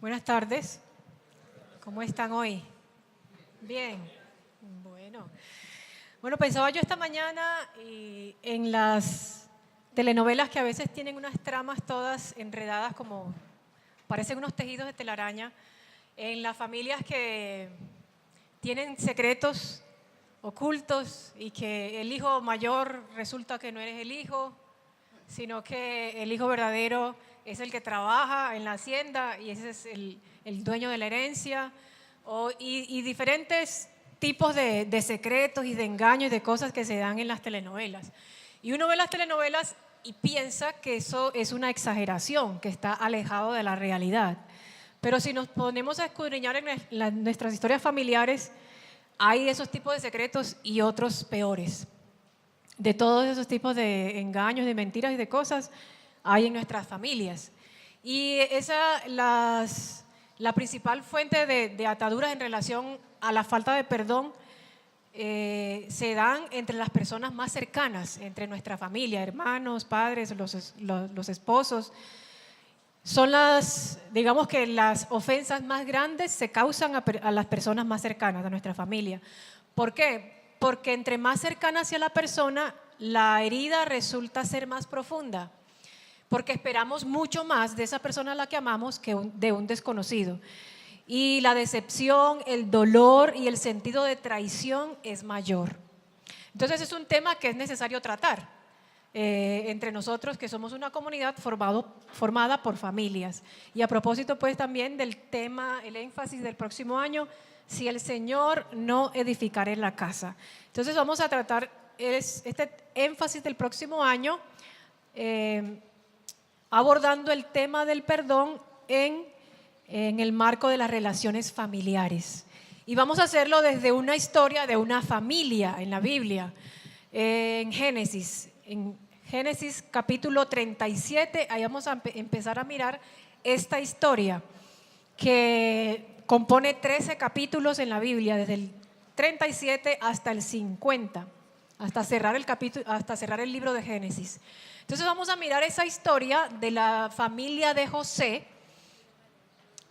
Buenas tardes. ¿Cómo están hoy? Bien. Bueno, pensaba yo esta mañana en las telenovelas que a veces tienen unas tramas todas enredadas como parecen unos tejidos de telaraña, en las familias que tienen secretos ocultos y que el hijo mayor resulta que no eres el hijo, sino que el hijo verdadero es el que trabaja en la hacienda y ese es el dueño de la herencia, y diferentes tipos de secretos y de engaños y de cosas que se dan en las telenovelas. Y uno ve las telenovelas y piensa que eso es una exageración, que está alejado de la realidad. Pero si nos ponemos a escudriñar en nuestras historias familiares, hay esos tipos de secretos y otros peores. De todos esos tipos de engaños, de mentiras y de cosas hay en nuestras familias. Y la principal fuente de ataduras en relación a la falta de perdón se dan entre las personas más cercanas, entre nuestra familia, hermanos, padres, los esposos. Son digamos que las ofensas más grandes se causan a las personas más cercanas, a nuestra familia. ¿Por qué? Porque entre más cercana hacia la persona, la herida resulta ser más profunda, porque esperamos mucho más de esa persona a la que amamos que de un desconocido. Y la decepción, el dolor y el sentido de traición es mayor. Entonces es un tema que es necesario tratar entre nosotros, que somos una comunidad formada por familias. Y a propósito pues también del tema, el énfasis del próximo año, si el Señor no edificare la casa. Entonces vamos a tratar este énfasis del próximo año abordando el tema del perdón en el marco de las relaciones familiares. Y vamos a hacerlo desde una historia de una familia en la Biblia, en Génesis capítulo 37, ahí vamos a empezar a mirar esta historia que compone 13 capítulos en la Biblia, desde el 37 hasta el 50, hasta cerrar el libro de Génesis. Entonces vamos a mirar esa historia de la familia de José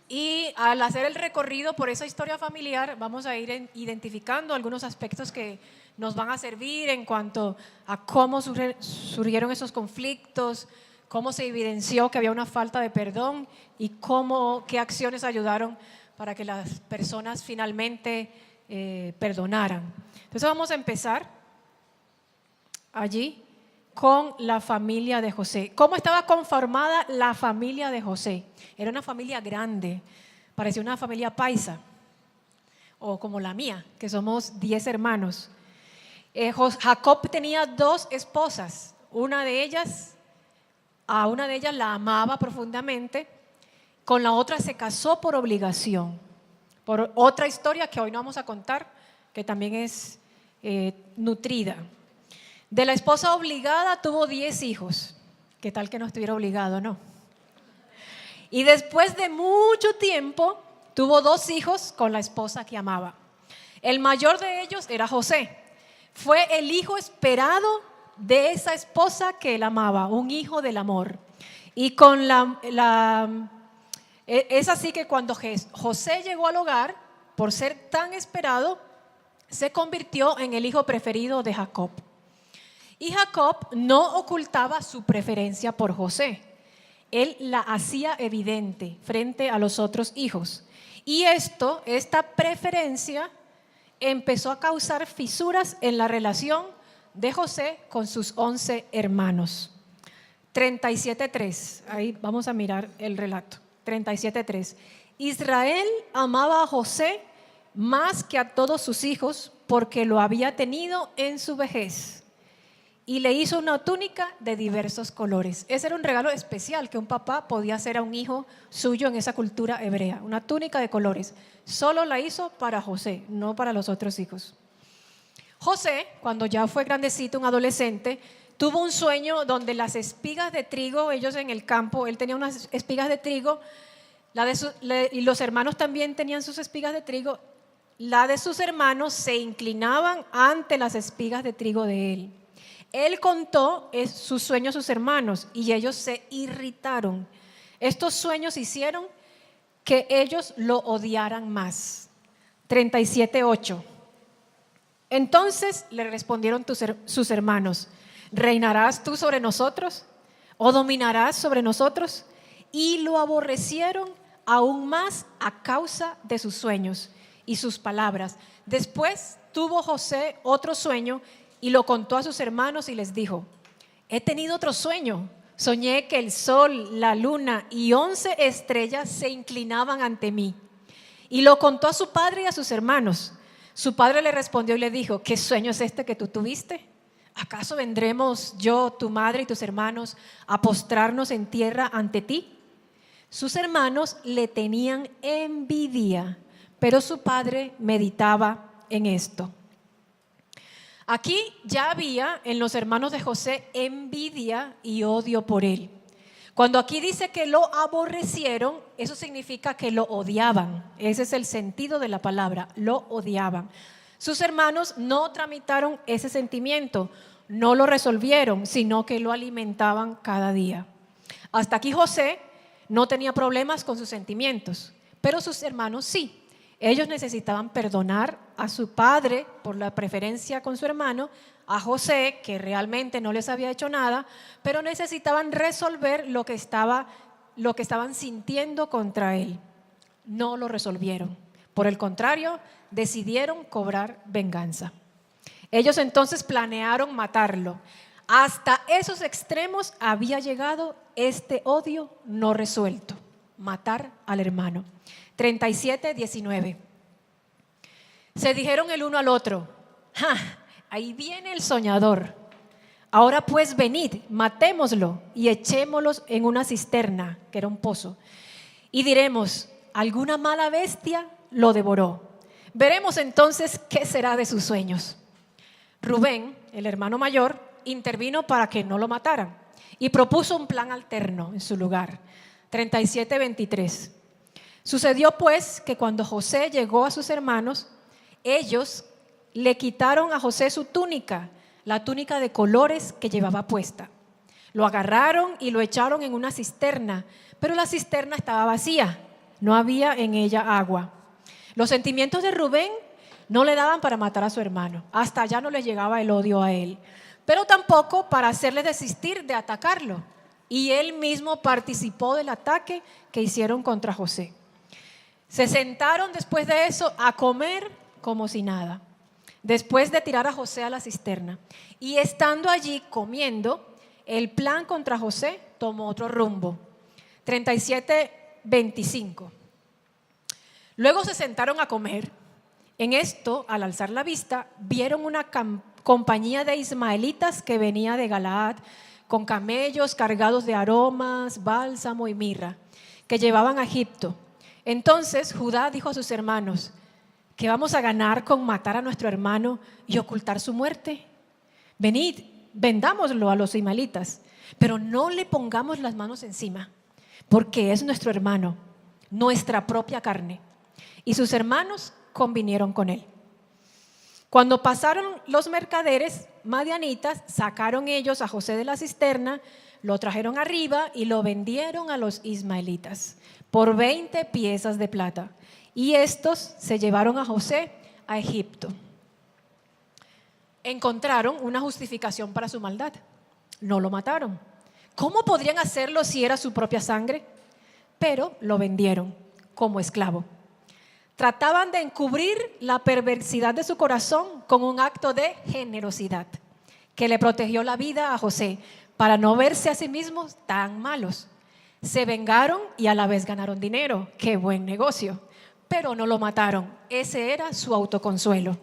y al hacer el recorrido por esa historia familiar vamos a ir identificando algunos aspectos que nos van a servir en cuanto a cómo surgieron esos conflictos, cómo se evidenció que había una falta de perdón y qué acciones ayudaron para que las personas finalmente perdonaran. Entonces vamos a empezar allí con la familia de José. ¿Cómo estaba conformada la familia de José? Era una familia grande, parecía una familia paisa, o como la mía, que somos 10 hermanos. Jacob tenía 2 esposas, a una de ellas la amaba profundamente, con la otra se casó por obligación, por otra historia que hoy no vamos a contar, que también es nutrida. De la esposa obligada tuvo 10 hijos. ¿Qué tal que no estuviera obligado, no? Y después de mucho tiempo tuvo 2 hijos con la esposa que amaba. El mayor de ellos era José. Fue el hijo esperado de esa esposa que él amaba, un hijo del amor. Y es así que cuando José llegó al hogar, por ser tan esperado, se convirtió en el hijo preferido de Jacob. Y Jacob no ocultaba su preferencia por José. Él la hacía evidente frente a los otros hijos. Y esta preferencia empezó a causar fisuras en la relación de José con sus 11 hermanos. 37:3, ahí vamos a mirar el relato. 37:3. Israel amaba a José más que a todos sus hijos porque lo había tenido en su vejez. Y le hizo una túnica de diversos colores. Ese era un regalo especial que un papá podía hacer a un hijo suyo en esa cultura hebrea. Una túnica de colores. Solo la hizo para José, no para los otros hijos. José, cuando ya fue grandecito, un adolescente, tuvo un sueño donde las espigas de trigo, ellos en el campo, él tenía unas espigas de trigo, y los hermanos también tenían sus espigas de trigo. La de sus hermanos se inclinaban ante las espigas de trigo de él. Él contó sus sueños a sus hermanos y ellos se irritaron. Estos sueños hicieron que ellos lo odiaran más. 37:8. Entonces le respondieron sus hermanos: ¿reinarás tú sobre nosotros? ¿O dominarás sobre nosotros? Y lo aborrecieron aún más a causa de sus sueños y sus palabras. Después tuvo José otro sueño y lo contó a sus hermanos y les dijo: he tenido otro sueño. Soñé que el sol, la luna y 11 estrellas se inclinaban ante mí. Y lo contó a su padre y a sus hermanos. Su padre le respondió y le dijo: ¿qué sueño es este que tú tuviste? ¿Acaso vendremos yo, tu madre y tus hermanos a postrarnos en tierra ante ti? Sus hermanos le tenían envidia, pero su padre meditaba en esto. Aquí ya había en los hermanos de José envidia y odio por él. Cuando aquí dice que lo aborrecieron, eso significa que lo odiaban. Ese es el sentido de la palabra, lo odiaban. Sus hermanos no tramitaron ese sentimiento, no lo resolvieron, sino que lo alimentaban cada día. Hasta aquí José no tenía problemas con sus sentimientos, pero sus hermanos sí. Ellos necesitaban perdonar a su padre por la preferencia con su hermano, a José, que realmente no les había hecho nada, pero necesitaban resolver lo que estaban sintiendo contra él. No lo resolvieron. Por el contrario, decidieron cobrar venganza. Ellos entonces planearon matarlo. Hasta esos extremos había llegado este odio no resuelto: matar al hermano. 37:19. Se dijeron el uno al otro: ahí viene el soñador. Ahora pues venid, matémoslo y echémoslo en una cisterna, que era un pozo, y diremos: alguna mala bestia lo devoró. Veremos entonces qué será de sus sueños. Rubén, el hermano mayor, intervino para que no lo mataran y propuso un plan alterno en su lugar. 37:23. Sucedió pues que cuando José llegó a sus hermanos, ellos le quitaron a José su túnica, la túnica de colores que llevaba puesta. Lo agarraron y lo echaron en una cisterna, pero la cisterna estaba vacía, no había en ella agua. Los sentimientos de Rubén no le daban para matar a su hermano, hasta allá no le llegaba el odio a él, pero tampoco para hacerle desistir de atacarlo. Y él mismo participó del ataque que hicieron contra José. Se sentaron después de eso a comer como si nada, después de tirar a José a la cisterna. Y estando allí comiendo, el plan contra José tomó otro rumbo. 37:25. Luego se sentaron a comer. En esto, al alzar la vista, vieron una compañía de ismaelitas que venía de Galaad, con camellos cargados de aromas, bálsamo y mirra, que llevaban a Egipto. Entonces Judá dijo a sus hermanos: ¿qué vamos a ganar con matar a nuestro hermano y ocultar su muerte? Venid, vendámoslo a los ismaelitas, pero no le pongamos las manos encima, porque es nuestro hermano, nuestra propia carne. Y sus hermanos convinieron con él. Cuando pasaron los mercaderes madianitas, sacaron ellos a José de la cisterna, lo trajeron arriba y lo vendieron a los ismaelitas por 20 piezas de plata. Y estos se llevaron a José a Egipto. Encontraron una justificación para su maldad: no lo mataron. ¿Cómo podrían hacerlo si era su propia sangre? Pero lo vendieron como esclavo. Trataban de encubrir la perversidad de su corazón con un acto de generosidad que le protegió la vida a José, para no verse a sí mismos tan malos. Se vengaron y a la vez ganaron dinero. ¡Qué buen negocio! Pero no lo mataron. Ese era su autoconsuelo.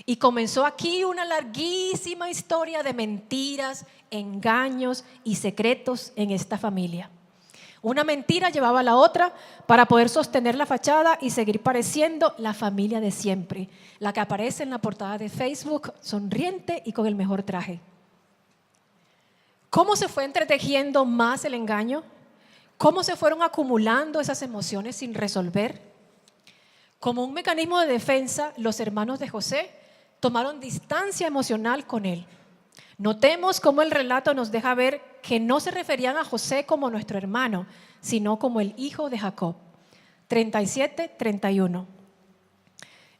Y comenzó aquí una larguísima historia de mentiras, engaños y secretos en esta familia. Una mentira llevaba a la otra para poder sostener la fachada y seguir pareciendo la familia de siempre, la que aparece en la portada de Facebook, sonriente y con el mejor traje. ¿Cómo se fue entretejiendo más el engaño? ¿Cómo se fueron acumulando esas emociones sin resolver? Como un mecanismo de defensa, los hermanos de José tomaron distancia emocional con él. Notemos cómo el relato nos deja ver que no se referían a José como nuestro hermano, sino como el hijo de Jacob. 37, 31.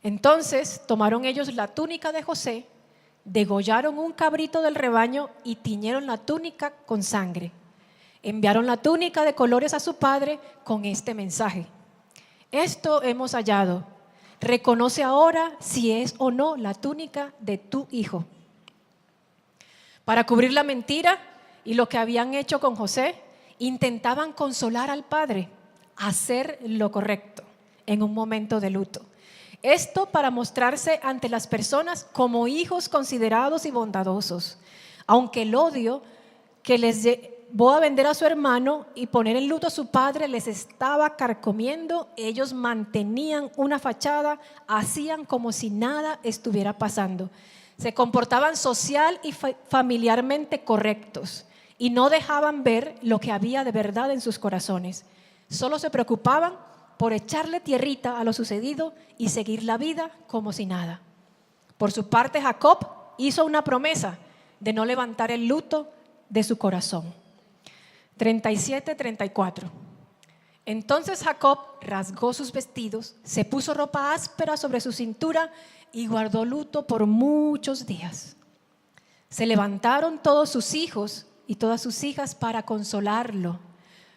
Entonces tomaron ellos la túnica de José, degollaron un cabrito del rebaño y tiñeron la túnica con sangre. Enviaron la túnica de colores a su padre con este mensaje: esto hemos hallado. Reconoce ahora si es o no la túnica de tu hijo. Para cubrir la mentira y lo que habían hecho con José, intentaban consolar al padre, hacer lo correcto en un momento de luto. Esto para mostrarse ante las personas como hijos considerados y bondadosos, aunque el odio que les llevó a vender a su hermano y poner en luto a su padre les estaba carcomiendo. Ellos mantenían una fachada, hacían como si nada estuviera pasando. Se comportaban social y familiarmente correctos y no dejaban ver lo que había de verdad en sus corazones. Solo se preocupaban por echarle tierrita a lo sucedido y seguir la vida como si nada. Por su parte, Jacob hizo una promesa de no levantar el luto de su corazón. 37, 34. Entonces Jacob rasgó sus vestidos, se puso ropa áspera sobre su cintura y guardó luto por muchos días. Se levantaron todos sus hijos y todas sus hijas para consolarlo,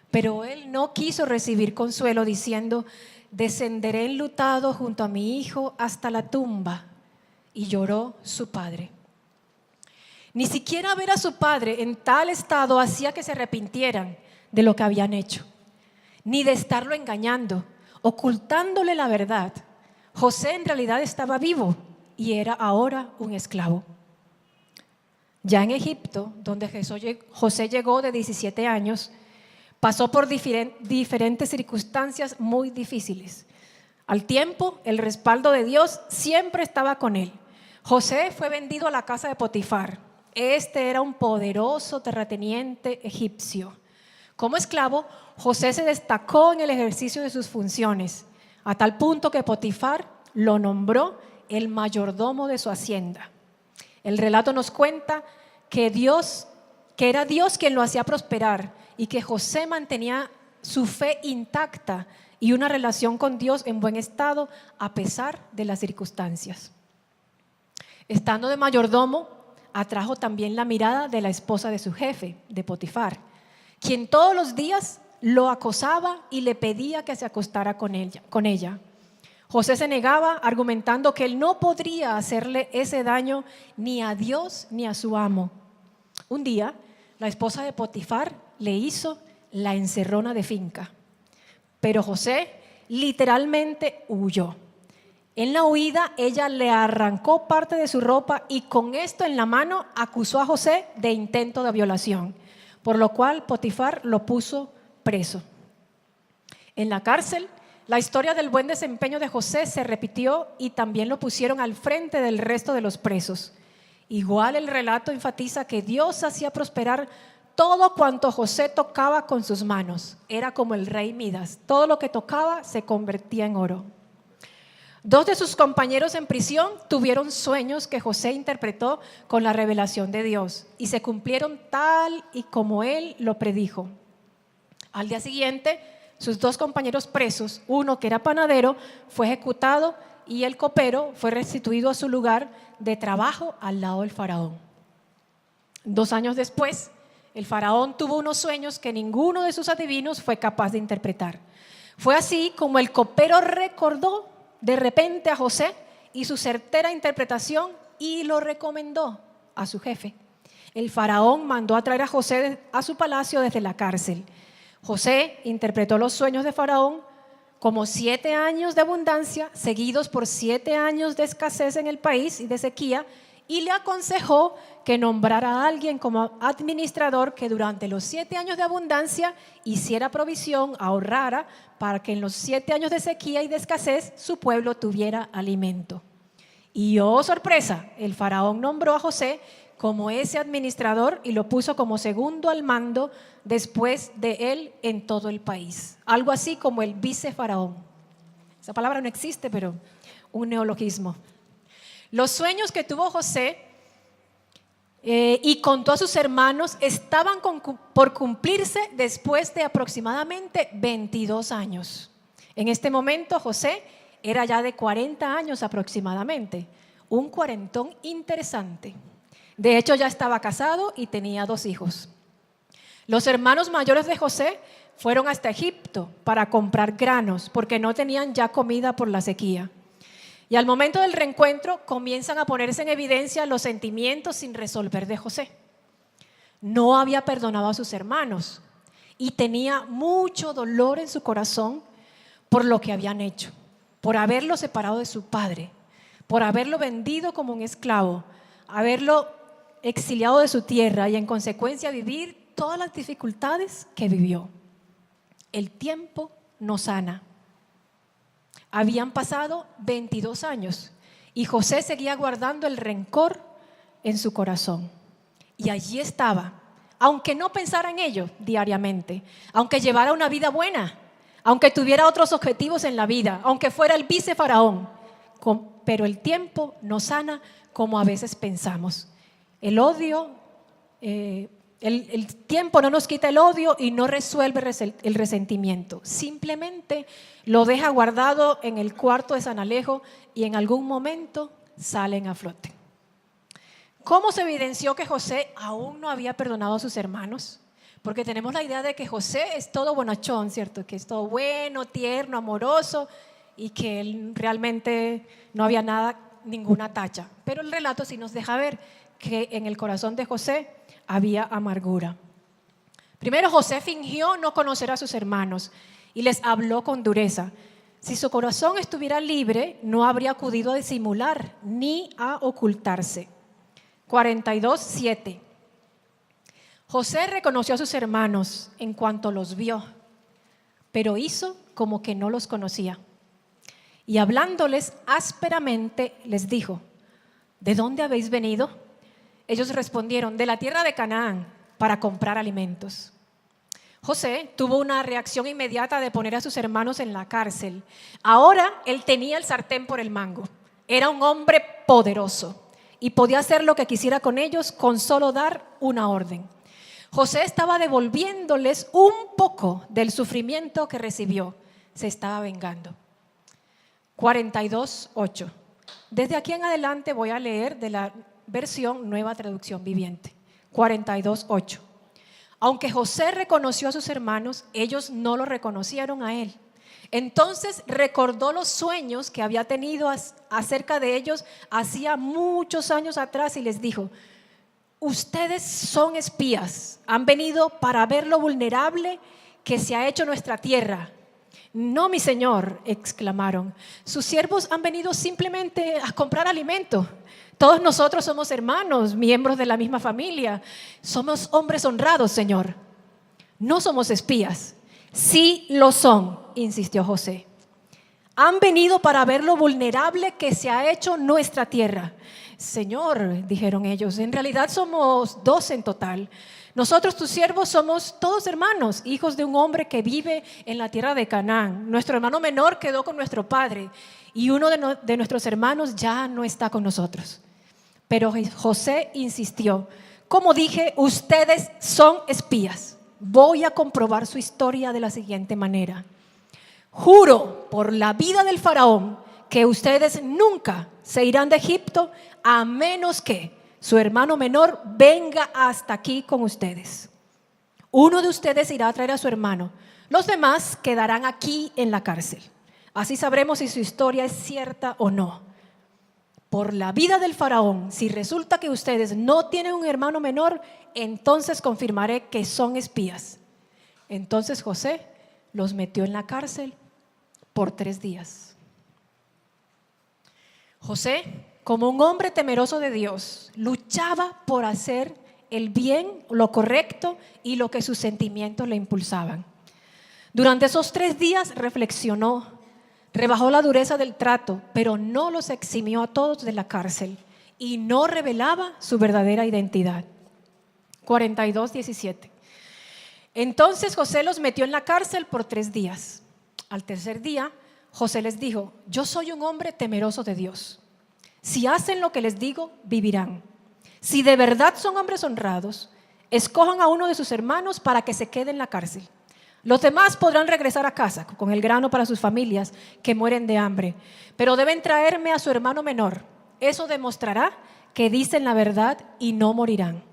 pero él no quiso recibir consuelo, diciendo: descenderé enlutado junto a mi hijo hasta la tumba. Y lloró su padre. Ni siquiera ver a su padre en tal estado hacía que se arrepintieran de lo que habían hecho, ni de estarlo engañando, ocultándole la verdad. José en realidad estaba vivo y era ahora un esclavo. Ya en Egipto, donde José llegó de 17 años, pasó por diferentes circunstancias muy difíciles. Al tiempo, el respaldo de Dios siempre estaba con él. José fue vendido a la casa de Potifar. Este era un poderoso terrateniente egipcio. Como esclavo, José se destacó en el ejercicio de sus funciones, a tal punto que Potifar lo nombró el mayordomo de su hacienda. El relato nos cuenta que era Dios quien lo hacía prosperar y que José mantenía su fe intacta y una relación con Dios en buen estado a pesar de las circunstancias. Estando de mayordomo, atrajo también la mirada de la esposa de su jefe, de Potifar, quien todos los días lo acosaba y le pedía que se acostara con ella. José se negaba, argumentando que él no podría hacerle ese daño ni a Dios ni a su amo. Un día, la esposa de Potifar le hizo la encerrona de finca, pero José literalmente huyó. En la huida, ella le arrancó parte de su ropa y con esto en la mano acusó a José de intento de violación, por lo cual Potifar lo puso preso. En la cárcel, la historia del buen desempeño de José se repitió y también lo pusieron al frente del resto de los presos. Igual el relato enfatiza que Dios hacía prosperar todo cuanto José tocaba con sus manos. Era como el rey Midas, todo lo que tocaba se convertía en oro. Dos de sus compañeros en prisión tuvieron sueños que José interpretó con la revelación de Dios y se cumplieron tal y como él lo predijo. Al día siguiente, sus dos compañeros presos, uno que era panadero, fue ejecutado y el copero fue restituido a su lugar de trabajo al lado del faraón. 2 años después, el faraón tuvo unos sueños que ninguno de sus adivinos fue capaz de interpretar. Fue así como el copero recordó de repente a José y su certera interpretación y lo recomendó a su jefe. El faraón mandó a traer a José a su palacio desde la cárcel. José interpretó los sueños de faraón como 7 años de abundancia seguidos por 7 años de escasez en el país y de sequía, y le aconsejó que nombrara a alguien como administrador que durante los 7 años de abundancia hiciera provisión, ahorrara para que en los 7 años de sequía y de escasez su pueblo tuviera alimento. Y oh sorpresa, el faraón nombró a José como ese administrador y lo puso como segundo al mando después de él en todo el país. Algo así como el vicefaraón. Esa palabra no existe, pero un neologismo. Los sueños que tuvo José y contó a sus hermanos estaban por cumplirse después de aproximadamente 22 años. En este momento José era ya de 40 años aproximadamente, un cuarentón interesante. De hecho, ya estaba casado y tenía 2 hijos. Los hermanos mayores de José fueron hasta Egipto para comprar granos porque no tenían ya comida por la sequía. Y al momento del reencuentro comienzan a ponerse en evidencia los sentimientos sin resolver de José. No había perdonado a sus hermanos y tenía mucho dolor en su corazón por lo que habían hecho, por haberlo separado de su padre, por haberlo vendido como un esclavo, haberlo exiliado de su tierra y en consecuencia vivir todas las dificultades que vivió. El tiempo no sana. Habían pasado 22 años y José seguía guardando el rencor en su corazón. Y allí estaba, aunque no pensara en ello diariamente, aunque llevara una vida buena, aunque tuviera otros objetivos en la vida, aunque fuera el vicefaraón, pero el tiempo no sana como a veces pensamos. El odio, el tiempo no nos quita el odio y no resuelve el resentimiento. Simplemente lo deja guardado en el cuarto de San Alejo y en algún momento salen a flote. ¿Cómo se evidenció que José aún no había perdonado a sus hermanos? Porque tenemos la idea de que José es todo bonachón, ¿cierto? Que es todo bueno, tierno, amoroso y que él realmente no había ninguna tacha. Pero el relato sí nos deja ver que en el corazón de José había amargura. Primero, José fingió no conocer a sus hermanos y les habló con dureza. Si su corazón estuviera libre, no habría acudido a disimular ni a ocultarse. 42:7. José reconoció a sus hermanos en cuanto los vio, pero hizo como que no los conocía. Y hablándoles ásperamente les dijo: ¿de dónde habéis venido? Ellos respondieron: de la tierra de Canaán, para comprar alimentos. José tuvo una reacción inmediata de poner a sus hermanos en la cárcel. Ahora él tenía el sartén por el mango. Era un hombre poderoso y podía hacer lo que quisiera con ellos con solo dar una orden. José estaba devolviéndoles un poco del sufrimiento que recibió. Se estaba vengando. 42:8. Desde aquí en adelante voy a leer de la versión Nueva Traducción Viviente. 42:8. Aunque José reconoció a sus hermanos, ellos no lo reconocieron a él. Entonces recordó los sueños que había tenido acerca de ellos hacía muchos años atrás y les dijo: ustedes son espías, han venido para ver lo vulnerable que se ha hecho nuestra tierra. No, mi señor, exclamaron, sus siervos han venido simplemente a comprar alimento. Todos nosotros somos hermanos, miembros de la misma familia. Somos hombres honrados, señor. No somos espías. Sí lo son, insistió José. Han venido para ver lo vulnerable que se ha hecho nuestra tierra. Señor, dijeron ellos, en realidad somos 2 en total. Nosotros, tus siervos, somos todos hermanos, hijos de un hombre que vive en la tierra de Canaán. Nuestro hermano menor quedó con nuestro padre y uno de nuestros hermanos ya no está con nosotros. Pero José insistió: como dije, ustedes son espías. Voy a comprobar su historia de la siguiente manera. Juro por la vida del faraón que ustedes nunca se irán de Egipto a menos que su hermano menor venga hasta aquí con ustedes. Uno de ustedes irá a traer a su hermano. Los demás quedarán aquí en la cárcel. Así sabremos si su historia es cierta o no. Por la vida del faraón, si resulta que ustedes no tienen un hermano menor, entonces confirmaré que son espías. Entonces José los metió en la cárcel por 3 días. José, como un hombre temeroso de Dios, luchaba por hacer el bien, lo correcto y lo que sus sentimientos le impulsaban. Durante esos 3 días reflexionó, rebajó la dureza del trato, pero no los eximió a todos de la cárcel y no revelaba su verdadera identidad. 42:17. Entonces José los metió en la cárcel por 3 días. Al tercer día, José les dijo: yo soy un hombre temeroso de Dios. Si hacen lo que les digo, vivirán. Si de verdad son hombres honrados, escojan a uno de sus hermanos para que se quede en la cárcel. Los demás podrán regresar a casa con el grano para sus familias que mueren de hambre, pero deben traerme a su hermano menor. Eso demostrará que dicen la verdad y no morirán.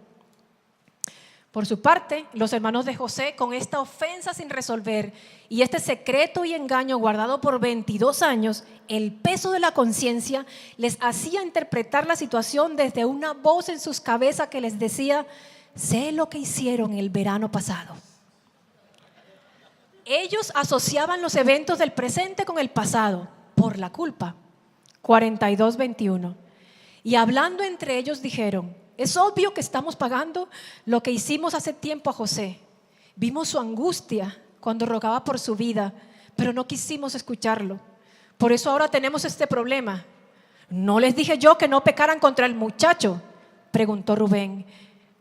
Por su parte, los hermanos de José, con esta ofensa sin resolver y este secreto y engaño guardado por 22 años, el peso de la conciencia les hacía interpretar la situación desde una voz en sus cabezas que les decía: sé lo que hicieron el verano pasado. Ellos asociaban los eventos del presente con el pasado por la culpa. 42:21. Y hablando entre ellos dijeron: es obvio que estamos pagando lo que hicimos hace tiempo a José. Vimos su angustia cuando rogaba por su vida, pero no quisimos escucharlo. Por eso ahora tenemos este problema. ¿No les dije yo que no pecaran contra el muchacho?, preguntó Rubén.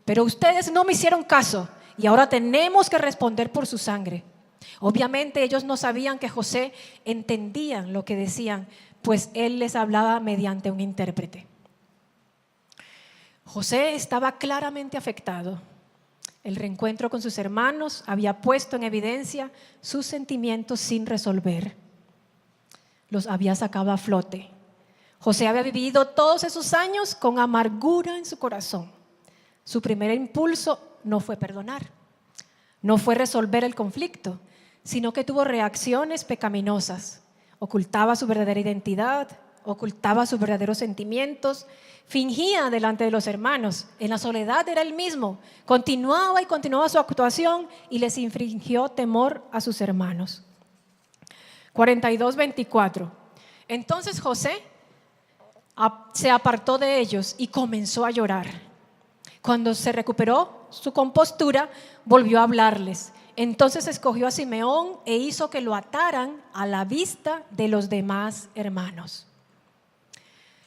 Pero ustedes no me hicieron caso y ahora tenemos que responder por su sangre. Obviamente ellos no sabían que José entendía lo que decían, pues él les hablaba mediante un intérprete. José estaba claramente afectado. El reencuentro con sus hermanos había puesto en evidencia sus sentimientos sin resolver. Los había sacado a flote. José había vivido todos esos años con amargura en su corazón. Su primer impulso no fue perdonar, no fue resolver el conflicto, sino que tuvo reacciones pecaminosas. Ocultaba su verdadera identidad, ocultaba sus verdaderos sentimientos, fingía delante de los hermanos. En la soledad era el mismo, continuaba su actuación y les infringió temor a sus hermanos. 42:24. Entonces José se apartó de ellos y comenzó a llorar. Cuando se recuperó su compostura, volvió a hablarles. Entonces escogió a Simeón e hizo que lo ataran a la vista de los demás hermanos.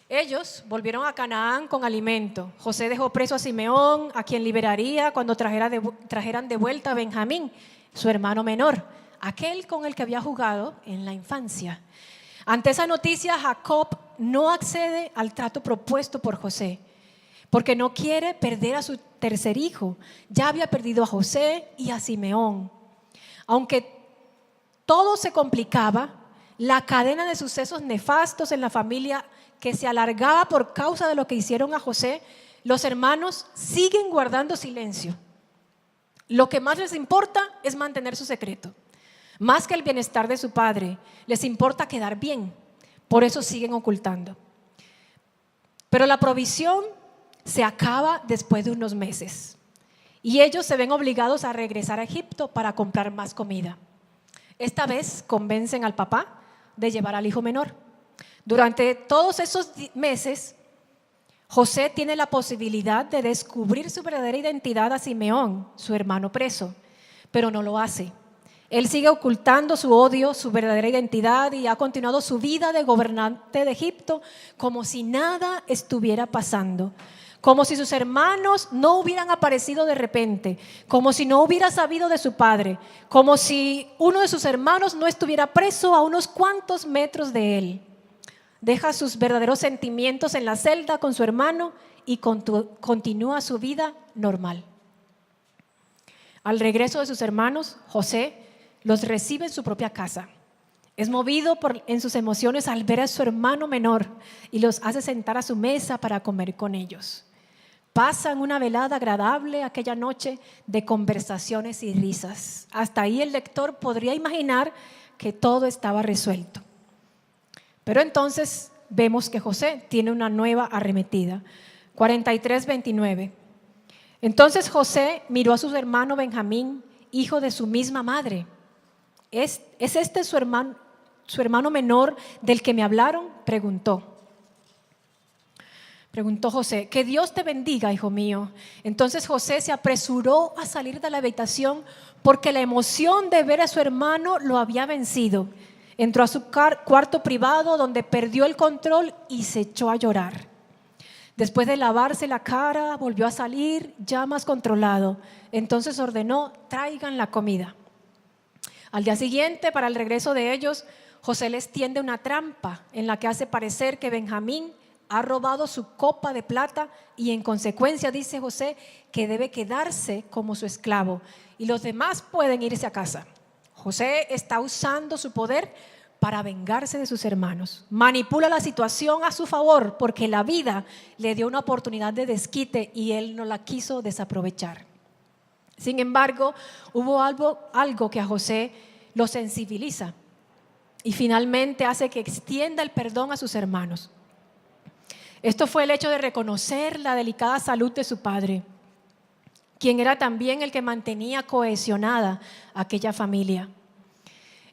Ellos volvieron a Canaán con alimento. José dejó preso a Simeón, a quien liberaría cuando trajeran de vuelta a Benjamín, su hermano menor, aquel con el que había jugado en la infancia. Ante esa noticia, Jacob no accede al trato propuesto por José, porque no quiere perder a su tercer hijo. Ya había perdido a José y a Simeón. Aunque todo se complicaba, la cadena de sucesos nefastos en la familia que se alargaba por causa de lo que hicieron a José, los hermanos siguen guardando silencio. Lo que más les importa es mantener su secreto. Más que el bienestar de su padre, les importa quedar bien. Por eso siguen ocultando. Pero la provisión se acaba después de unos meses y ellos se ven obligados a regresar a Egipto para comprar más comida. Esta vez convencen al papá de llevar al hijo menor. Durante todos esos meses, José tiene la posibilidad de descubrir su verdadera identidad a Simeón, su hermano preso, pero no lo hace. Él sigue ocultando su odio, su verdadera identidad, y ha continuado su vida de gobernante de Egipto como si nada estuviera pasando. Como si sus hermanos no hubieran aparecido de repente, como si no hubiera sabido de su padre, como si uno de sus hermanos no estuviera preso a unos cuantos metros de él. Deja sus verdaderos sentimientos en la celda con su hermano y continúa su vida normal. Al regreso de sus hermanos, José los recibe en su propia casa. Es movido en sus emociones al ver a su hermano menor y los hace sentar a su mesa para comer con ellos. Pasan una velada agradable aquella noche de conversaciones y risas. Hasta ahí el lector podría imaginar que todo estaba resuelto. Pero entonces vemos que José tiene una nueva arremetida. 43:29. Entonces José miró a su hermano Benjamín, hijo de su misma madre. ¿Es este su hermano menor del que me hablaron?, preguntó José. Que Dios te bendiga, hijo mío. Entonces José se apresuró a salir de la habitación porque la emoción de ver a su hermano lo había vencido. Entró a su cuarto privado donde perdió el control y se echó a llorar. Después de lavarse la cara, volvió a salir ya más controlado. Entonces ordenó: traigan la comida. Al día siguiente, para el regreso de ellos, José les tiende una trampa en la que hace parecer que Benjamín ha robado su copa de plata y en consecuencia dice José que debe quedarse como su esclavo y los demás pueden irse a casa. José está usando su poder para vengarse de sus hermanos. Manipula la situación a su favor porque la vida le dio una oportunidad de desquite y él no la quiso desaprovechar. Sin embargo, hubo algo que a José lo sensibiliza y finalmente hace que extienda el perdón a sus hermanos. Esto fue el hecho de reconocer la delicada salud de su padre, quien era también el que mantenía cohesionada aquella familia.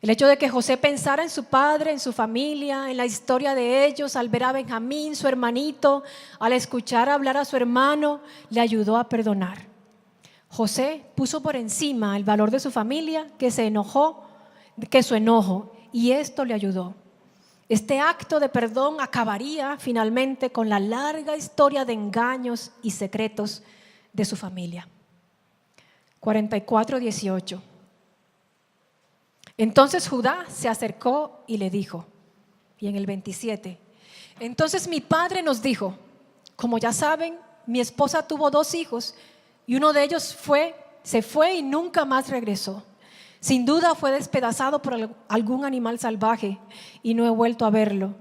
El hecho de que José pensara en su padre, en su familia, en la historia de ellos, al ver a Benjamín, su hermanito, al escuchar hablar a su hermano, le ayudó a perdonar. José puso por encima el valor de su familia, que su enojo, y esto le ayudó. Este acto de perdón acabaría finalmente con la larga historia de engaños y secretos de su familia. 44:18. Entonces Judá se acercó y le dijo, y en el 27, entonces mi padre nos dijo, como ya saben, mi esposa tuvo 2 hijos y uno de ellos se fue y nunca más regresó. Sin duda fue despedazado por algún animal salvaje y no he vuelto a verlo.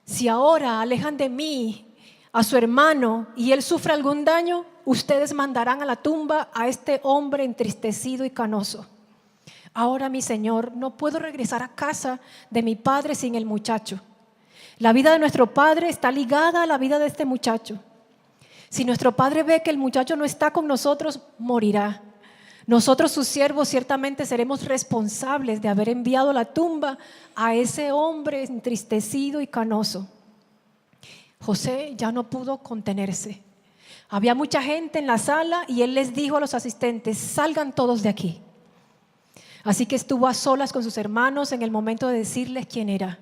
Si ahora alejan de mí a su hermano y él sufre algún daño, ustedes mandarán a la tumba a este hombre entristecido y canoso. Ahora, mi Señor, no puedo regresar a casa de mi padre sin el muchacho. La vida de nuestro padre está ligada a la vida de este muchacho. Si nuestro padre ve que el muchacho no está con nosotros, morirá. Nosotros, sus siervos, ciertamente seremos responsables de haber enviado a la tumba a ese hombre entristecido y canoso. José ya no pudo contenerse. Había mucha gente en la sala y él les dijo a los asistentes, salgan todos de aquí. Así que estuvo a solas con sus hermanos en el momento de decirles quién era.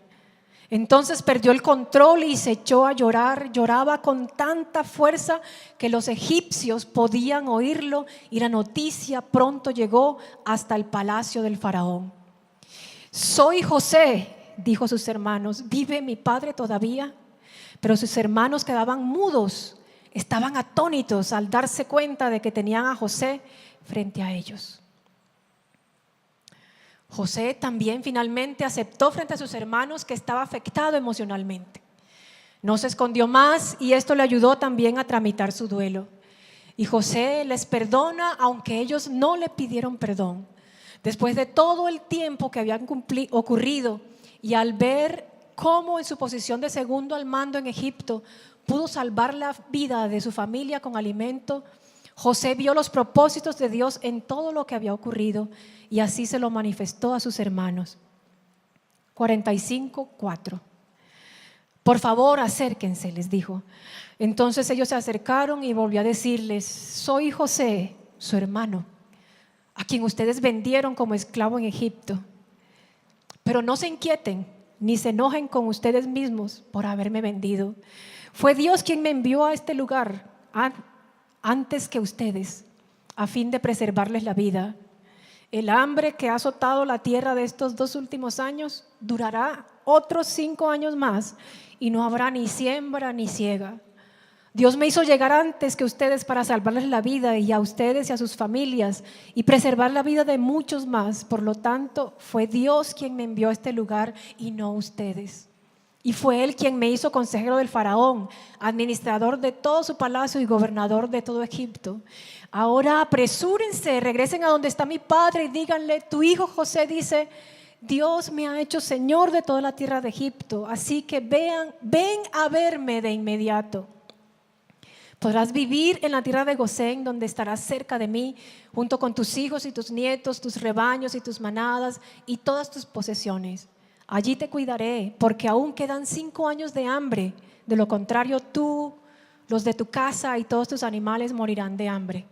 Entonces perdió el control y se echó a llorar. Lloraba con tanta fuerza que los egipcios podían oírlo y la noticia pronto llegó hasta el palacio del faraón. Soy José, dijo a sus hermanos, ¿vive mi padre todavía? Pero sus hermanos quedaban mudos, estaban atónitos al darse cuenta de que tenían a José frente a ellos. José también finalmente aceptó frente a sus hermanos que estaba afectado emocionalmente. No se escondió más y esto le ayudó también a tramitar su duelo. Y José les perdona aunque ellos no le pidieron perdón. Después de todo el tiempo que había ocurrido y al ver cómo en su posición de segundo al mando en Egipto pudo salvar la vida de su familia con alimento, José vio los propósitos de Dios en todo lo que había ocurrido y así se lo manifestó a sus hermanos. 45:4. Por favor, acérquense, les dijo. Entonces ellos se acercaron y volvió a decirles, soy José, su hermano, a quien ustedes vendieron como esclavo en Egipto. Pero no se inquieten ni se enojen con ustedes mismos por haberme vendido. Fue Dios quien me envió a este lugar antes que ustedes, a fin de preservarles la vida. El hambre que ha azotado la tierra de estos 2 últimos años durará otros 5 años más y no habrá ni siembra ni siega. Dios me hizo llegar antes que ustedes para salvarles la vida y a ustedes y a sus familias y preservar la vida de muchos más. Por lo tanto, fue Dios quien me envió a este lugar y no ustedes. Y fue Él quien me hizo consejero del faraón, administrador de todo su palacio y gobernador de todo Egipto. Ahora apresúrense, regresen a donde está mi padre y díganle, tu hijo José dice, Dios me ha hecho señor de toda la tierra de Egipto, así que ven a verme de inmediato. Podrás vivir en la tierra de Gosén, donde estarás cerca de mí, junto con tus hijos y tus nietos, tus rebaños y tus manadas y todas tus posesiones. Allí te cuidaré, porque aún quedan 5 años de hambre. De lo contrario, tú, los de tu casa y todos tus animales morirán de hambre.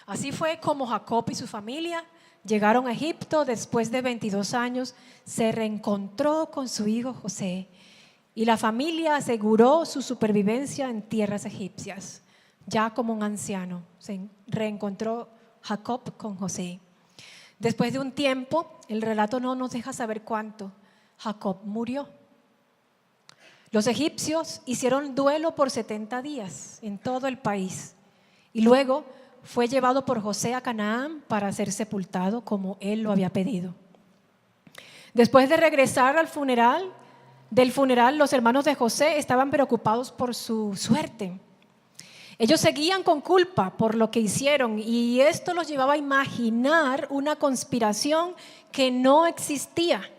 Así fue como Jacob y su familia llegaron a Egipto. Después de 22 años, se reencontró con su hijo José. Y la familia aseguró su supervivencia en tierras egipcias. Ya como un anciano, se reencontró Jacob con José. Después de un tiempo, el relato no nos deja saber cuánto, Jacob murió. Los egipcios hicieron duelo por 70 días en todo el país y luego fue llevado por José a Canaán para ser sepultado como él lo había pedido. Después de regresar del funeral, los hermanos de José estaban preocupados por su suerte. Ellos seguían con culpa por lo que hicieron y esto los llevaba a imaginar una conspiración que no existía.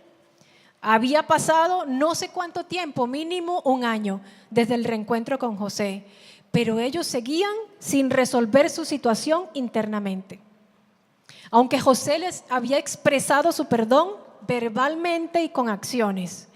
Había pasado no sé cuánto tiempo, mínimo 1 año, desde el reencuentro con José, pero ellos seguían sin resolver su situación internamente. Aunque José les había expresado su perdón verbalmente y con acciones,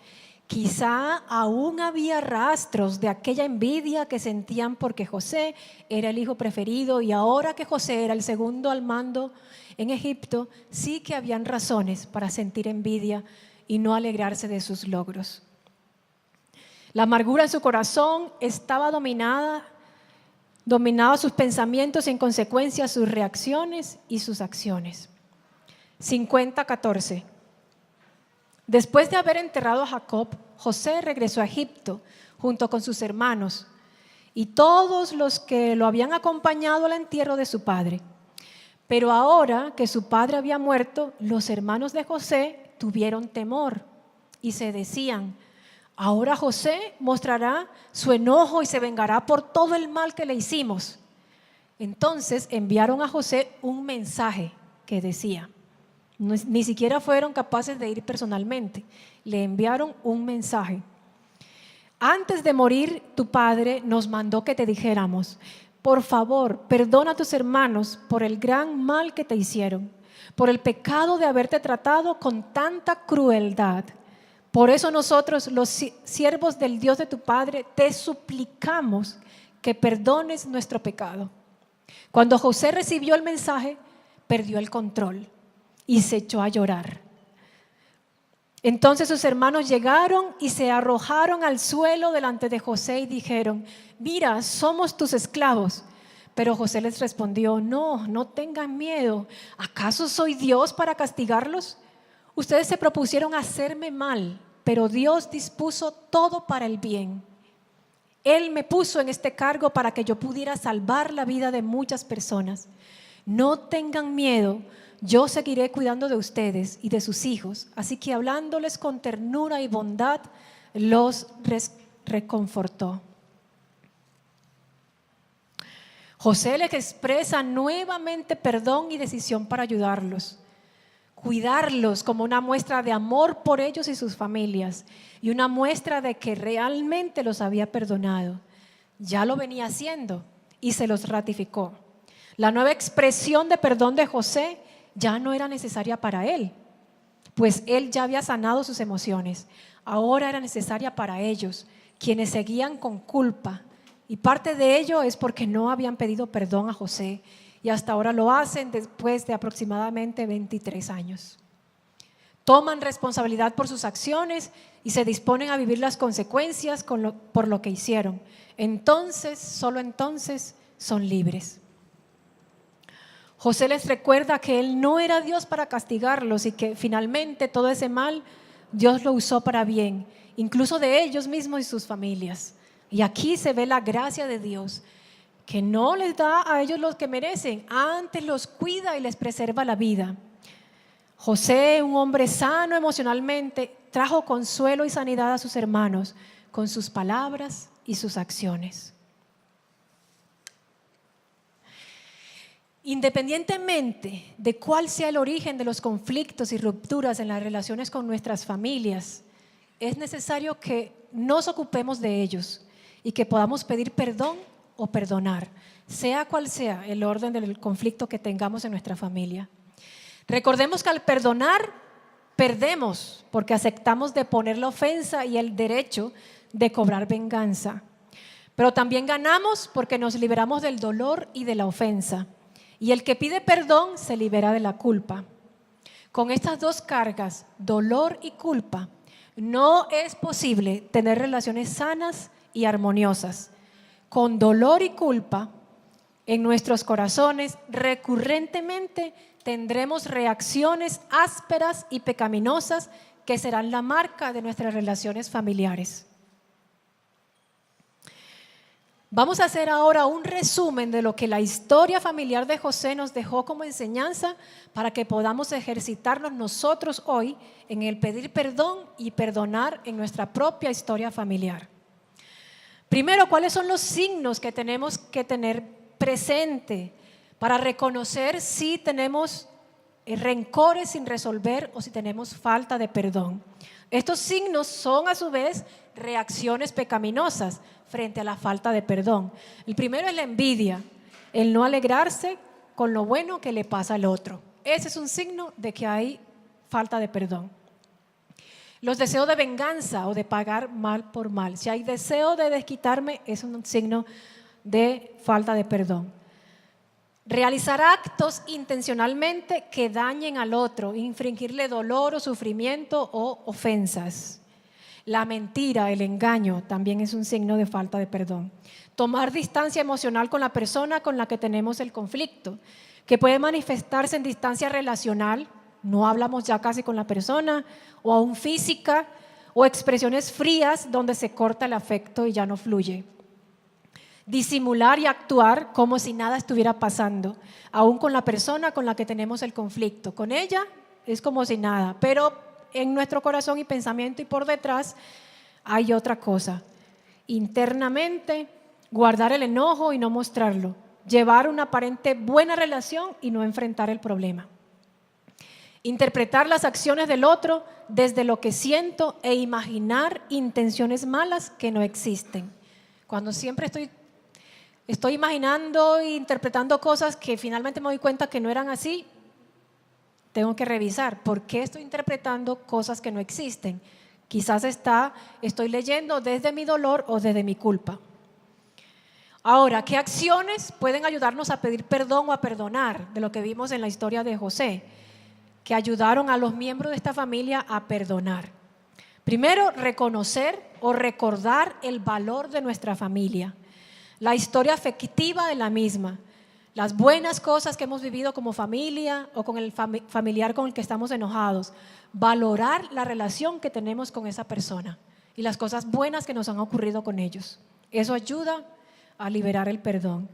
quizá aún había rastros de aquella envidia que sentían porque José era el hijo preferido y ahora que José era el segundo al mando en Egipto, sí que habían razones para sentir envidia y no alegrarse de sus logros. La amargura en su corazón estaba dominaba sus pensamientos y en consecuencia sus reacciones y sus acciones. 50:14. Después de haber enterrado a Jacob, José regresó a Egipto junto con sus hermanos y todos los que lo habían acompañado al entierro de su padre. Pero ahora que su padre había muerto, los hermanos de José tuvieron temor y se decían: ahora José mostrará su enojo y se vengará por todo el mal que le hicimos. Entonces enviaron a José un mensaje que decía, ni siquiera fueron capaces de ir personalmente, le enviaron un mensaje: antes de morir tu padre nos mandó que te dijéramos, por favor, perdona a tus hermanos por el gran mal que te hicieron, por el pecado de haberte tratado con tanta crueldad. Por eso nosotros, los siervos del Dios de tu padre, te suplicamos que perdones nuestro pecado. Cuando José recibió el mensaje, perdió el control y se echó a llorar. Entonces sus hermanos llegaron y se arrojaron al suelo delante de José y dijeron: mira, somos tus esclavos. Pero José les respondió: no tengan miedo. ¿Acaso soy Dios para castigarlos? Ustedes se propusieron hacerme mal, pero Dios dispuso todo para el bien. Él me puso en este cargo para que yo pudiera salvar la vida de muchas personas. No tengan miedo, yo seguiré cuidando de ustedes y de sus hijos. Así que hablándoles con ternura y bondad, los reconfortó. José les expresa nuevamente perdón y decisión para ayudarlos, cuidarlos como una muestra de amor por ellos y sus familias y una muestra de que realmente los había perdonado. Ya lo venía haciendo y se los ratificó. La nueva expresión de perdón de José ya no era necesaria para él, pues él ya había sanado sus emociones. Ahora era necesaria para ellos, quienes seguían con culpa. Y parte de ello es porque no habían pedido perdón a José y hasta ahora lo hacen después de aproximadamente 23 años. Toman responsabilidad por sus acciones y se disponen a vivir las consecuencias por lo que hicieron. Entonces, solo entonces, son libres. José les recuerda que él no era Dios para castigarlos y que finalmente todo ese mal Dios lo usó para bien, incluso de ellos mismos y sus familias. Y aquí se ve la gracia de Dios, que no les da a ellos lo que merecen, antes los cuida y les preserva la vida. José, un hombre sano emocionalmente, trajo consuelo y sanidad a sus hermanos con sus palabras y sus acciones. Independientemente de cuál sea el origen de los conflictos y rupturas en las relaciones con nuestras familias, es necesario que nos ocupemos de ellos y que podamos pedir perdón o perdonar, sea cual sea el orden del conflicto que tengamos en nuestra familia. Recordemos que al perdonar, perdemos porque aceptamos deponer la ofensa y el derecho de cobrar venganza. Pero también ganamos porque nos liberamos del dolor y de la ofensa. Y el que pide perdón se libera de la culpa. Con estas dos cargas, dolor y culpa, no es posible tener relaciones sanas y armoniosas. Con dolor y culpa en nuestros corazones, recurrentemente tendremos reacciones ásperas y pecaminosas que serán la marca de nuestras relaciones familiares. Vamos a hacer ahora un resumen de lo que la historia familiar de José nos dejó como enseñanza para que podamos ejercitarnos nosotros hoy en el pedir perdón y perdonar en nuestra propia historia familiar. Primero, ¿cuáles son los signos que tenemos que tener presente para reconocer si tenemos rencores sin resolver o si tenemos falta de perdón? Estos signos son a su vez reacciones pecaminosas frente a la falta de perdón. El primero es la envidia, el no alegrarse con lo bueno que le pasa al otro. Ese es un signo de que hay falta de perdón. Los deseos de venganza o de pagar mal por mal. Si hay deseo de desquitarme, es un signo de falta de perdón. Realizar actos intencionalmente que dañen al otro, infringirle dolor o sufrimiento o ofensas. La mentira, el engaño, también es un signo de falta de perdón. Tomar distancia emocional con la persona con la que tenemos el conflicto, que puede manifestarse en distancia relacional, no hablamos ya casi con la persona, o aún física, o expresiones frías donde se corta el afecto y ya no fluye. Disimular y actuar como si nada estuviera pasando, aún con la persona con la que tenemos el conflicto. Con ella es como si nada, pero en nuestro corazón y pensamiento y por detrás hay otra cosa. Internamente, guardar el enojo y no mostrarlo. Llevar una aparente buena relación y no enfrentar el problema. Interpretar las acciones del otro desde lo que siento e imaginar intenciones malas que no existen. Cuando siempre estoy imaginando e interpretando cosas que finalmente me doy cuenta que no eran así, tengo que revisar por qué estoy interpretando cosas que no existen. Quizás estoy leyendo desde mi dolor o desde mi culpa. Ahora, ¿qué acciones pueden ayudarnos a pedir perdón o a perdonar? De lo que vimos en la historia de José, que ayudaron a los miembros de esta familia a perdonar. Primero, reconocer o recordar el valor de nuestra familia, la historia afectiva de la misma, las buenas cosas que hemos vivido como familia o con el familiar con el que estamos enojados. Valorar la relación que tenemos con esa persona y las cosas buenas que nos han ocurrido con ellos. Eso ayuda a liberar el perdón.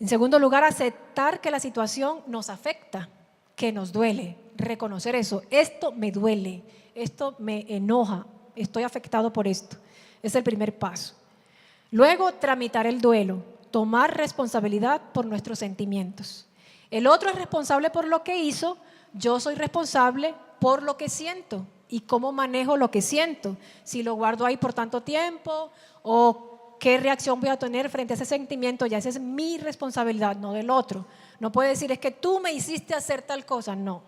En segundo lugar, aceptar que la situación nos afecta, que nos duele. Reconocer eso. Esto me duele, esto me enoja, estoy afectado por esto. Es el primer paso. Luego, tramitar el duelo. Tomar responsabilidad por nuestros sentimientos. El otro es responsable por lo que hizo, yo soy responsable por lo que siento y cómo manejo lo que siento. Si lo guardo ahí por tanto tiempo o qué reacción voy a tener frente a ese sentimiento, ya esa es mi responsabilidad, no del otro. No puede decir es que tú me hiciste hacer tal cosa, no.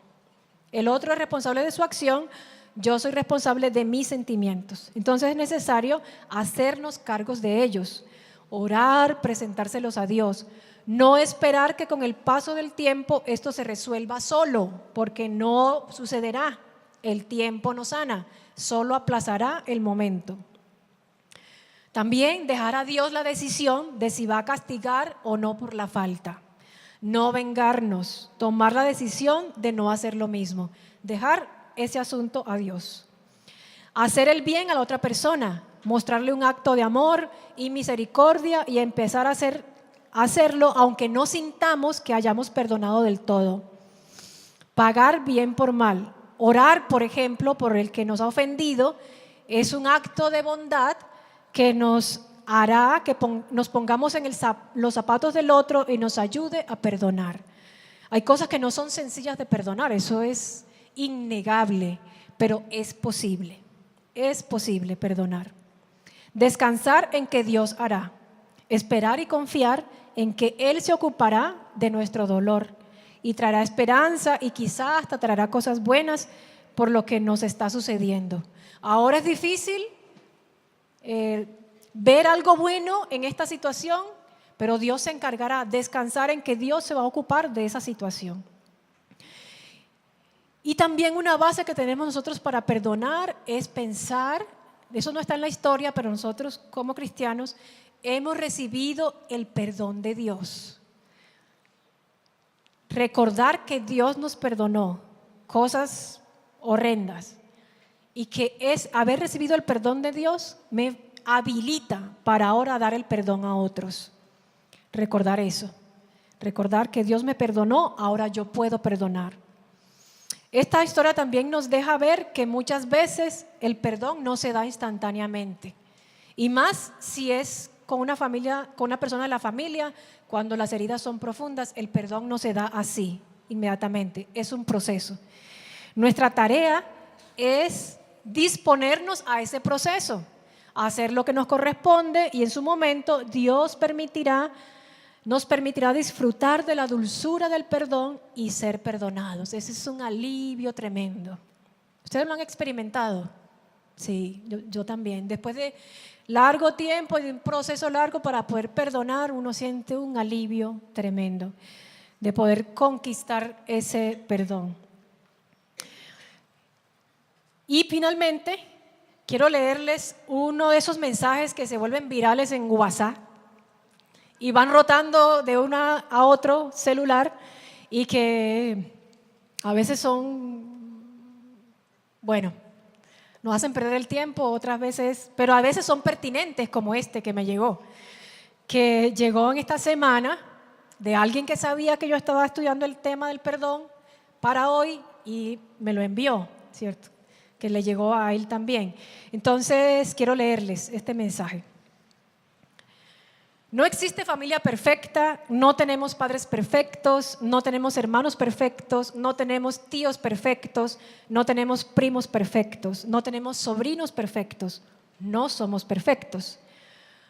El otro es responsable de su acción, yo soy responsable de mis sentimientos. Entonces es necesario hacernos cargos de ellos. Orar, presentárselos a Dios. No esperar que con el paso del tiempo esto se resuelva solo, porque no sucederá. El tiempo no sana, solo aplazará el momento. También dejar a Dios la decisión de si va a castigar o no por la falta. No vengarnos, tomar la decisión de no hacer lo mismo. Dejar ese asunto a Dios. Hacer el bien a la otra persona. Mostrarle un acto de amor y misericordia y empezar a hacerlo aunque no sintamos que hayamos perdonado del todo. Pagar bien por mal. Orar, por ejemplo, por el que nos ha ofendido es un acto de bondad que nos hará que nos pongamos en los zapatos del otro y nos ayude a perdonar. Hay cosas que no son sencillas de perdonar, eso es innegable, pero es posible perdonar. Descansar en que Dios hará, esperar y confiar en que Él se ocupará de nuestro dolor y traerá esperanza y quizá hasta traerá cosas buenas por lo que nos está sucediendo. Ahora es difícil ver algo bueno en esta situación, pero Dios se encargará. Descansar en que Dios se va a ocupar de esa situación. Y también una base que tenemos nosotros para perdonar es pensar, eso no está en la historia, pero nosotros como cristianos hemos recibido el perdón de Dios. Recordar que Dios nos perdonó cosas horrendas y que es haber recibido el perdón de Dios me habilita para ahora dar el perdón a otros. Recordar eso. Recordar que Dios me perdonó, ahora yo puedo perdonar. Esta historia también nos deja ver que muchas veces el perdón no se da instantáneamente. Y más si es con una familia, con una persona de la familia, cuando las heridas son profundas, el perdón no se da así, inmediatamente. Es un proceso. Nuestra tarea es disponernos a ese proceso, a hacer lo que nos corresponde, y en su momento Dios nos permitirá disfrutar de la dulzura del perdón y ser perdonados. Ese es un alivio tremendo. ¿Ustedes lo han experimentado? Sí, yo también. Después de largo tiempo y de un proceso largo para poder perdonar, uno siente un alivio tremendo de poder conquistar ese perdón. Y finalmente, quiero leerles uno de esos mensajes que se vuelven virales en WhatsApp y van rotando de uno a otro celular y que a veces nos hacen perder el tiempo, otras veces, pero a veces son pertinentes, como este que me llegó, que llegó en esta semana de alguien que sabía que yo estaba estudiando el tema del perdón para hoy y me lo envió, ¿cierto? Que le llegó a él también. Entonces, quiero leerles este mensaje. No existe familia perfecta, no tenemos padres perfectos, no tenemos hermanos perfectos, no tenemos tíos perfectos, no tenemos primos perfectos, no tenemos sobrinos perfectos, no somos perfectos.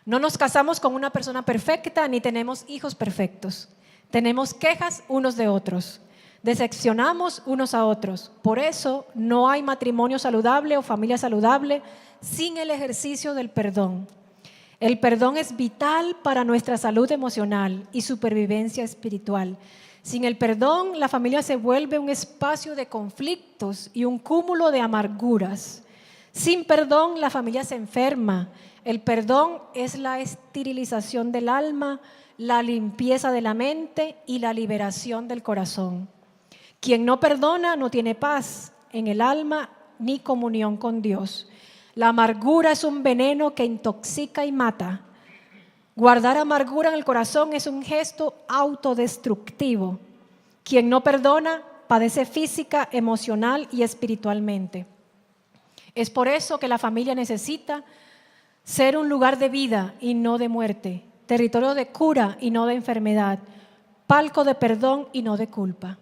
No nos casamos con una persona perfecta ni tenemos hijos perfectos. Tenemos quejas unos de otros, decepcionamos unos a otros. Por eso no hay matrimonio saludable o familia saludable sin el ejercicio del perdón. El perdón es vital para nuestra salud emocional y supervivencia espiritual. Sin el perdón, la familia se vuelve un espacio de conflictos y un cúmulo de amarguras. Sin perdón, la familia se enferma. El perdón es la esterilización del alma, la limpieza de la mente y la liberación del corazón. Quien no perdona no tiene paz en el alma ni comunión con Dios. La amargura es un veneno que intoxica y mata. Guardar amargura en el corazón es un gesto autodestructivo. Quien no perdona padece física, emocional y espiritualmente. Es por eso que la familia necesita ser un lugar de vida y no de muerte, territorio de cura y no de enfermedad, palco de perdón y no de culpa.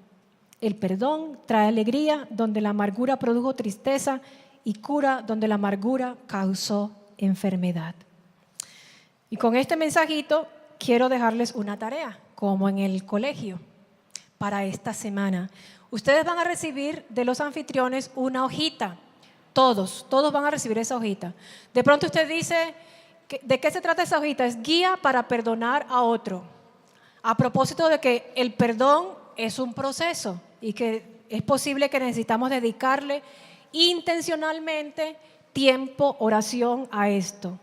El perdón trae alegría donde la amargura produjo tristeza y cura donde la amargura causó enfermedad. Y con este mensajito quiero dejarles una tarea, como en el colegio, para esta semana. Ustedes van a recibir de los anfitriones una hojita. Todos van a recibir esa hojita. De pronto usted dice, ¿de qué se trata esa hojita? Es guía para perdonar a otro. A propósito de que el perdón es un proceso y que es posible que necesitamos dedicarle intencionalmente tiempo, oración a esto.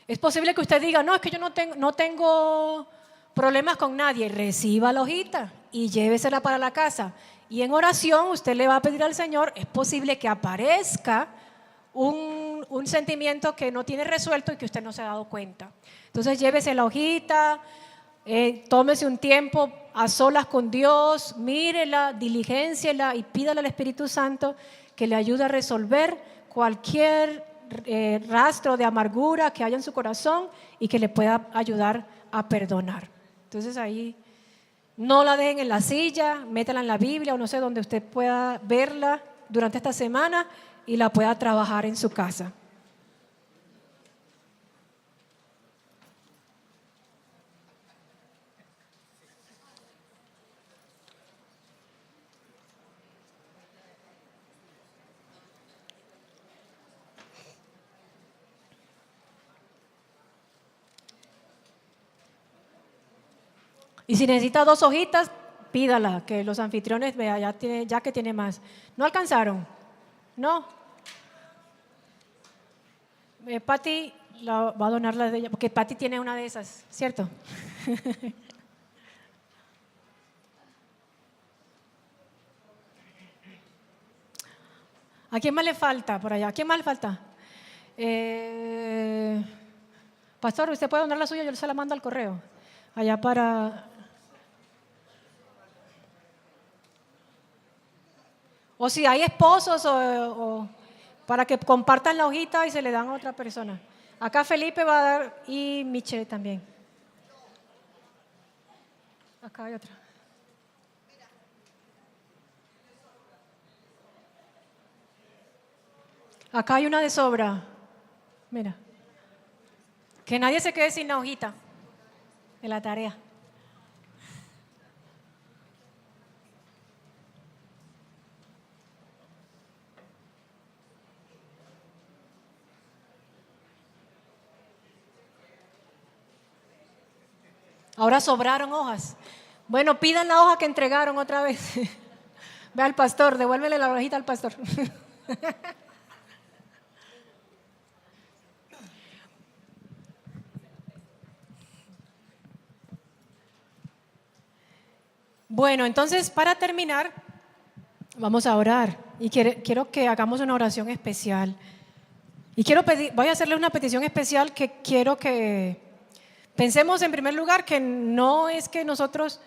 Es posible que usted diga, no, es que yo no tengo problemas con nadie. Reciba la hojita y llévesela para la casa. Y en oración usted le va a pedir al Señor, es posible que aparezca un sentimiento que no tiene resuelto y que usted no se ha dado cuenta. Entonces llévese la hojita, tómese un tiempo a solas con Dios, mírela, diligénciela y pídale al Espíritu Santo que le ayude a resolver cualquier rastro de amargura que haya en su corazón y que le pueda ayudar a perdonar. Entonces ahí no la dejen en la silla, métela en la Biblia o no sé, donde usted pueda verla durante esta semana y la pueda trabajar en su casa. Y si necesita 2 hojitas, pídala, que los anfitriones vean, ya que tiene más. ¿No alcanzaron? ¿No? Patti va a donar la de ella, porque Patti tiene una de esas, ¿cierto? ¿A quién más le falta por allá? ¿A quién más le falta? Pastor, ¿usted puede donar la suya? Yo se la mando al correo. Allá para... O si hay esposos o para que compartan la hojita y se le dan a otra persona. Acá Felipe va a dar y Michelle también. Acá hay otra. Acá hay una de sobra. Mira. Que nadie se quede sin la hojita de la tarea. Ahora sobraron hojas. Bueno, pidan la hoja que entregaron otra vez. Ve al pastor, devuélvele la hojita al pastor. Bueno, entonces para terminar, vamos a orar. Y quiero que hagamos una oración especial. Y voy a hacerle una petición especial que quiero que pensemos en primer lugar que no es que nosotros,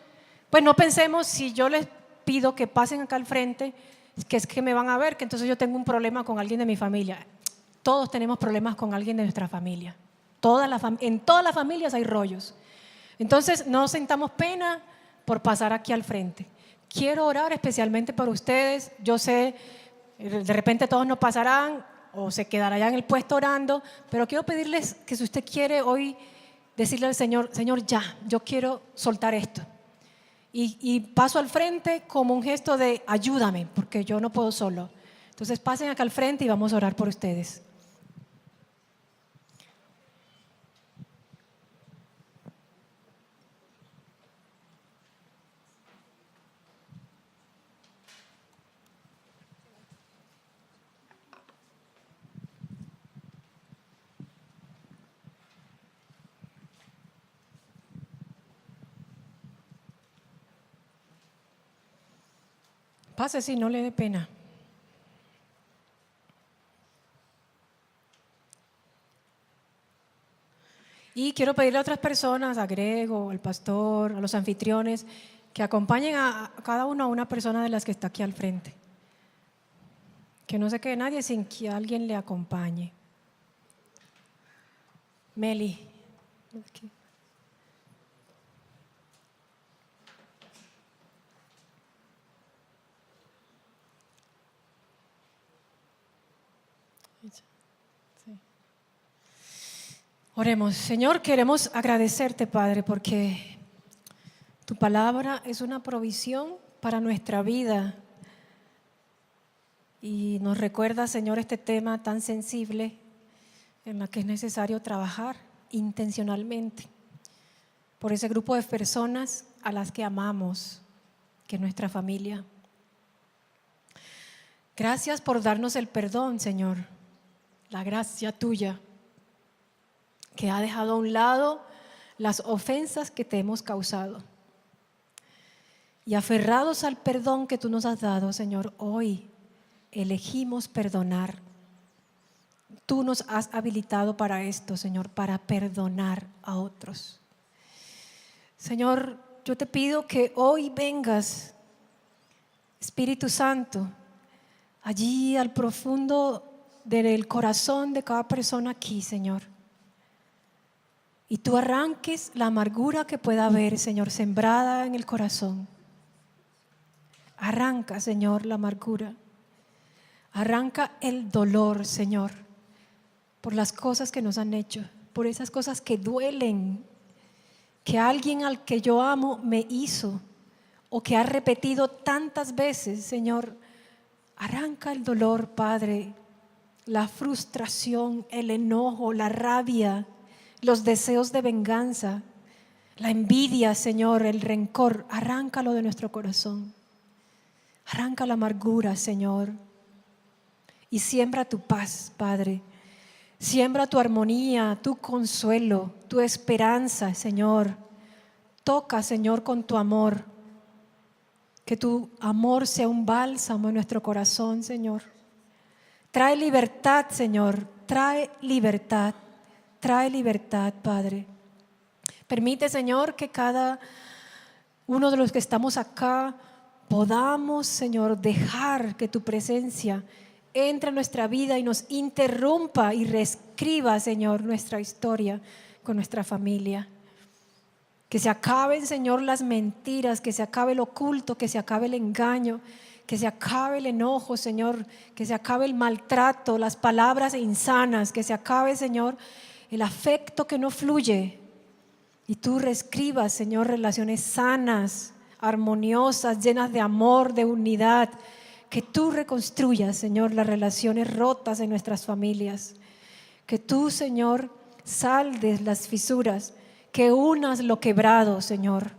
pues no pensemos si yo les pido que pasen acá al frente, que es que me van a ver, que entonces yo tengo un problema con alguien de mi familia. Todos tenemos problemas con alguien de nuestra familia. En todas las familias hay rollos. Entonces no sintamos pena por pasar aquí al frente. Quiero orar especialmente por ustedes. Yo sé, de repente todos no pasarán o se quedarán allá en el puesto orando, pero quiero pedirles que si usted quiere hoy decirle al Señor, Señor, ya, yo quiero soltar esto. Y paso al frente como un gesto de ayúdame, porque yo no puedo solo. Entonces pasen acá al frente y vamos a orar por ustedes. Pase si no le dé pena. Y quiero pedirle a otras personas, a Grego, al pastor, a los anfitriones, que acompañen a cada uno a una persona de las que está aquí al frente. Que no se quede nadie sin que alguien le acompañe. Meli. Aquí. Sí. Oremos. Señor, queremos agradecerte, Padre, porque tu palabra es una provisión para nuestra vida. Y nos recuerda, Señor, este tema tan sensible en la que es necesario trabajar intencionalmente por ese grupo de personas a las que amamos, que es nuestra familia. Gracias por darnos el perdón, Señor, la gracia tuya, que ha dejado a un lado las ofensas que te hemos causado. Y aferrados al perdón que tú nos has dado, Señor, hoy elegimos perdonar. Tú nos has habilitado para esto, Señor, para perdonar a otros. Señor, yo te pido que hoy vengas, Espíritu Santo, allí al profundo del corazón de cada persona aquí, Señor. Y tú arranques la amargura que pueda haber, Señor, sembrada en el corazón. Arranca, Señor, la amargura. Arranca el dolor, Señor, por las cosas que nos han hecho, por esas cosas que duelen, que alguien al que yo amo me hizo o que ha repetido tantas veces, Señor. Arranca el dolor, Padre, la frustración, el enojo, la rabia, los deseos de venganza, la envidia, Señor, el rencor. Arráncalo de nuestro corazón. Arranca la amargura, Señor. Y siembra tu paz, Padre. Siembra tu armonía, tu consuelo, tu esperanza, Señor. Toca, Señor, con tu amor. Que tu amor sea un bálsamo en nuestro corazón, Señor. Trae libertad, Señor. Trae libertad, Padre. Permite, Señor, que cada uno de los que estamos acá podamos, Señor, dejar que tu presencia entre en nuestra vida y nos interrumpa y reescriba, Señor, nuestra historia con nuestra familia. Que se acaben, Señor, las mentiras, que se acabe el oculto, que se acabe el engaño, que se acabe el enojo, Señor, que se acabe el maltrato, las palabras insanas, que se acabe, Señor, el afecto que no fluye. Y tú reescribas, Señor, relaciones sanas, armoniosas, llenas de amor, de unidad. Que tú reconstruyas, Señor, las relaciones rotas en nuestras familias. Que tú, Señor, saldes las fisuras, que unas lo quebrado, Señor.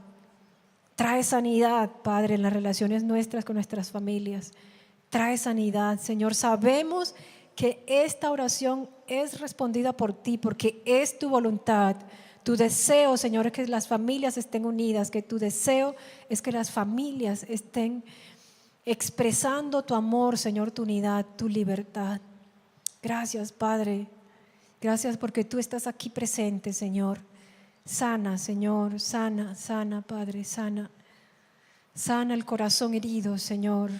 Trae sanidad, Padre, en las relaciones nuestras con nuestras familias. Trae sanidad, Señor. Sabemos que esta oración es respondida por ti, porque es tu voluntad. Tu deseo, Señor, es que las familias estén unidas, que tu deseo es que las familias estén expresando tu amor, Señor, tu unidad, tu libertad. Gracias, Padre. Gracias porque tú estás aquí presente, Señor. Sana, Señor, sana, Padre, sana. Sana el corazón herido, Señor.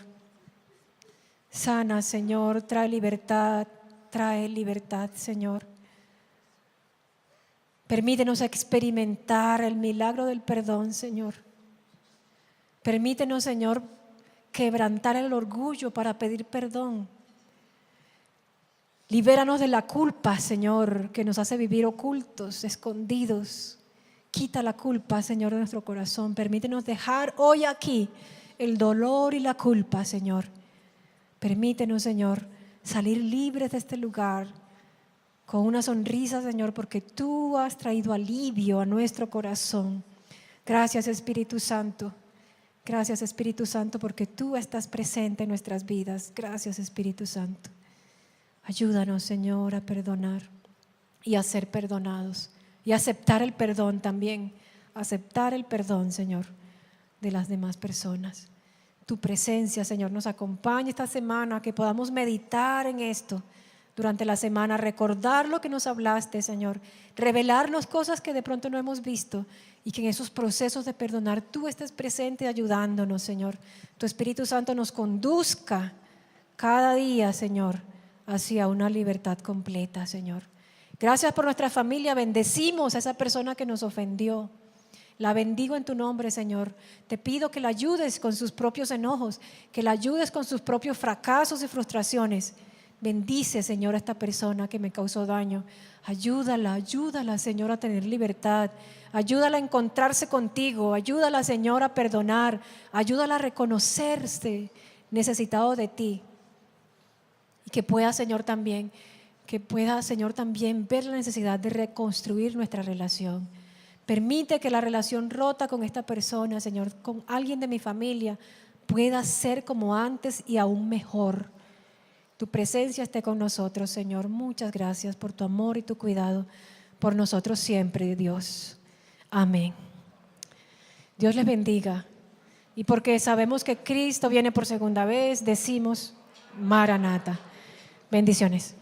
Sana, Señor, trae libertad, Señor. Permítenos experimentar el milagro del perdón, Señor. Permítenos, Señor, quebrantar el orgullo para pedir perdón. Libéranos de la culpa, Señor, que nos hace vivir ocultos, escondidos. Quita la culpa, Señor, de nuestro corazón. Permítenos dejar hoy aquí el dolor y la culpa, Señor. Permítenos, Señor, salir libres de este lugar con una sonrisa, Señor, porque tú has traído alivio a nuestro corazón. Gracias, Espíritu Santo. Gracias, Espíritu Santo, porque tú estás presente en nuestras vidas. Gracias, Espíritu Santo. Ayúdanos, Señor, a perdonar y a ser perdonados y a aceptar el perdón también. Aceptar el perdón, Señor, de las demás personas. Tu presencia, Señor, nos acompañe esta semana, que podamos meditar en esto durante la semana, recordar lo que nos hablaste, Señor, revelarnos cosas que de pronto no hemos visto y que en esos procesos de perdonar tú estés presente ayudándonos, Señor. Tu Espíritu Santo nos conduzca cada día, Señor, hacia una libertad completa, Señor. Gracias por nuestra familia. Bendecimos a esa persona que nos ofendió. La bendigo en tu nombre, Señor. Te pido que la ayudes con sus propios enojos, que la ayudes con sus propios fracasos y frustraciones. Bendice, Señor, a esta persona que me causó daño. Ayúdala, Señor, a tener libertad. Ayúdala a encontrarse contigo. Ayúdala, Señor, a perdonar. Ayúdala a reconocerse necesitado de ti. Y que pueda, Señor, también ver la necesidad de reconstruir nuestra relación. Permite que la relación rota con esta persona, Señor, con alguien de mi familia, pueda ser como antes y aún mejor. Tu presencia esté con nosotros, Señor. Muchas gracias por tu amor y tu cuidado por nosotros siempre, Dios. Amén. Dios les bendiga. Y porque sabemos que Cristo viene por segunda vez, decimos Maranata. Bendiciones.